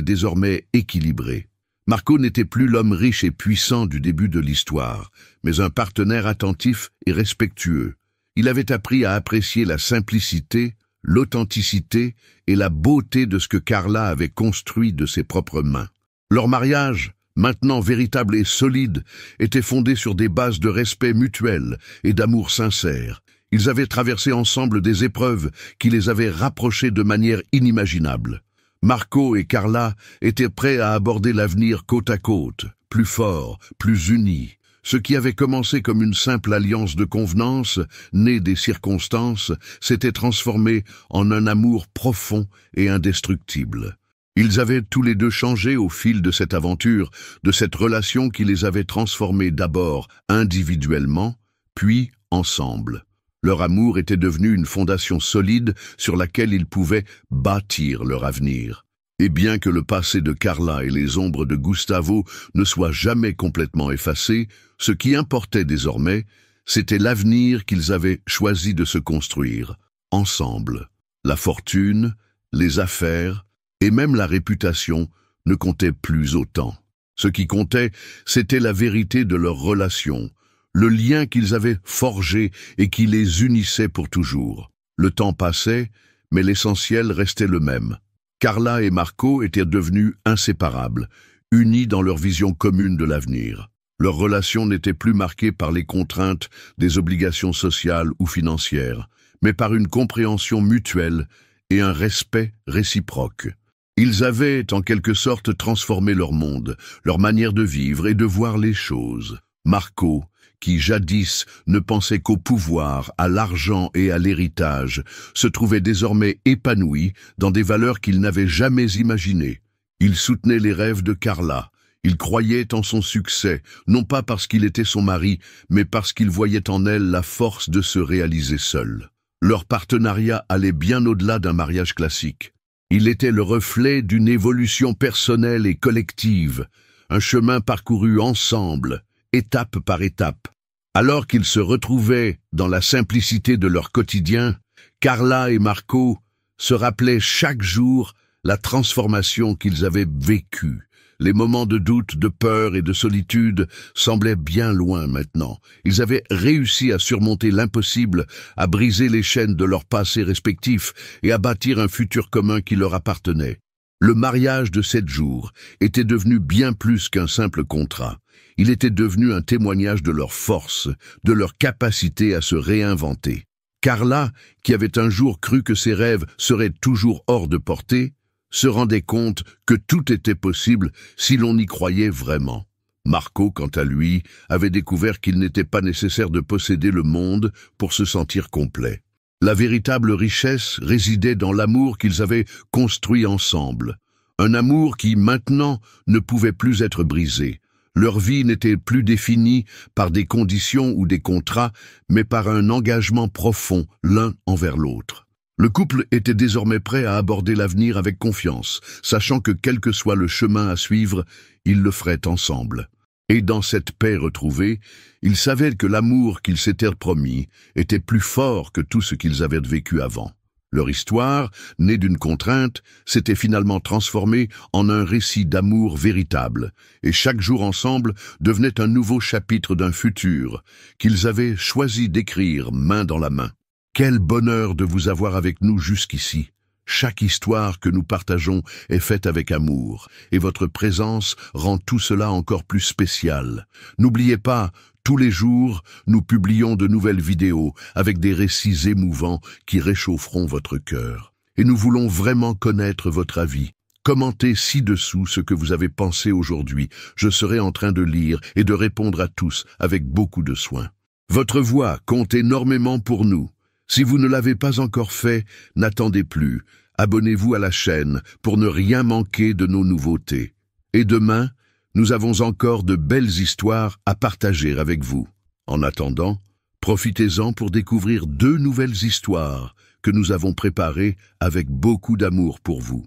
désormais équilibrée. Marco n'était plus l'homme riche et puissant du début de l'histoire, mais un partenaire attentif et respectueux. Il avait appris à apprécier la simplicité, l'authenticité et la beauté de ce que Carla avait construit de ses propres mains. Leur mariage, maintenant véritable et solide, était fondé sur des bases de respect mutuel et d'amour sincère. Ils avaient traversé ensemble des épreuves qui les avaient rapprochés de manière inimaginable. Marco et Carla étaient prêts à aborder l'avenir côte à côte, plus forts, plus unis. Ce qui avait commencé comme une simple alliance de convenance, née des circonstances, s'était transformé en un amour profond et indestructible. Ils avaient tous les deux changé au fil de cette aventure, de cette relation qui les avait transformés d'abord individuellement, puis ensemble. Leur amour était devenu une fondation solide sur laquelle ils pouvaient bâtir leur avenir. Et bien que le passé de Carla et les ombres de Gustavo ne soient jamais complètement effacés, ce qui importait désormais, c'était l'avenir qu'ils avaient choisi de se construire, ensemble. La fortune, les affaires et même la réputation ne comptaient plus autant. Ce qui comptait, c'était la vérité de leur relation, le lien qu'ils avaient forgé et qui les unissait pour toujours. Le temps passait, mais l'essentiel restait le même. Carla et Marco étaient devenus inséparables, unis dans leur vision commune de l'avenir. Leur relation n'était plus marquée par les contraintes des obligations sociales ou financières, mais par une compréhension mutuelle et un respect réciproque. Ils avaient, en quelque sorte, transformé leur monde, leur manière de vivre et de voir les choses. Marco, qui jadis ne pensait qu'au pouvoir, à l'argent et à l'héritage, se trouvait désormais épanoui dans des valeurs qu'il n'avait jamais imaginées. Il soutenait les rêves de Carla. Il croyait en son succès, non pas parce qu'il était son mari, mais parce qu'il voyait en elle la force de se réaliser seul. Leur partenariat allait bien au-delà d'un mariage classique. Il était le reflet d'une évolution personnelle et collective, un chemin parcouru ensemble, étape par étape. Alors qu'ils se retrouvaient dans la simplicité de leur quotidien, Carla et Marco se rappelaient chaque jour la transformation qu'ils avaient vécue. Les moments de doute, de peur et de solitude semblaient bien loin maintenant. Ils avaient réussi à surmonter l'impossible, à briser les chaînes de leurs passés respectifs et à bâtir un futur commun qui leur appartenait. Le mariage de 7 jours était devenu bien plus qu'un simple contrat. Il était devenu un témoignage de leur force, de leur capacité à se réinventer. Carla, qui avait un jour cru que ses rêves seraient toujours hors de portée, se rendait compte que tout était possible si l'on y croyait vraiment. Marco, quant à lui, avait découvert qu'il n'était pas nécessaire de posséder le monde pour se sentir complet. La véritable richesse résidait dans l'amour qu'ils avaient construit ensemble. Un amour qui, maintenant, ne pouvait plus être brisé. Leur vie n'était plus définie par des conditions ou des contrats, mais par un engagement profond l'un envers l'autre. Le couple était désormais prêt à aborder l'avenir avec confiance, sachant que quel que soit le chemin à suivre, ils le feraient ensemble. Et dans cette paix retrouvée, ils savaient que l'amour qu'ils s'étaient promis était plus fort que tout ce qu'ils avaient vécu avant. Leur histoire, née d'une contrainte, s'était finalement transformée en un récit d'amour véritable, et chaque jour ensemble devenait un nouveau chapitre d'un futur qu'ils avaient choisi d'écrire main dans la main. Quel bonheur de vous avoir avec nous jusqu'ici. Chaque histoire que nous partageons est faite avec amour, et votre présence rend tout cela encore plus spécial. N'oubliez pas, tous les jours, nous publions de nouvelles vidéos avec des récits émouvants qui réchaufferont votre cœur. Et nous voulons vraiment connaître votre avis. Commentez ci-dessous ce que vous avez pensé aujourd'hui. Je serai en train de lire et de répondre à tous avec beaucoup de soin. Votre voix compte énormément pour nous. Si vous ne l'avez pas encore fait, n'attendez plus. Abonnez-vous à la chaîne pour ne rien manquer de nos nouveautés. Et demain, nous avons encore de belles histoires à partager avec vous. En attendant, profitez-en pour découvrir 2 nouvelles histoires que nous avons préparées avec beaucoup d'amour pour vous.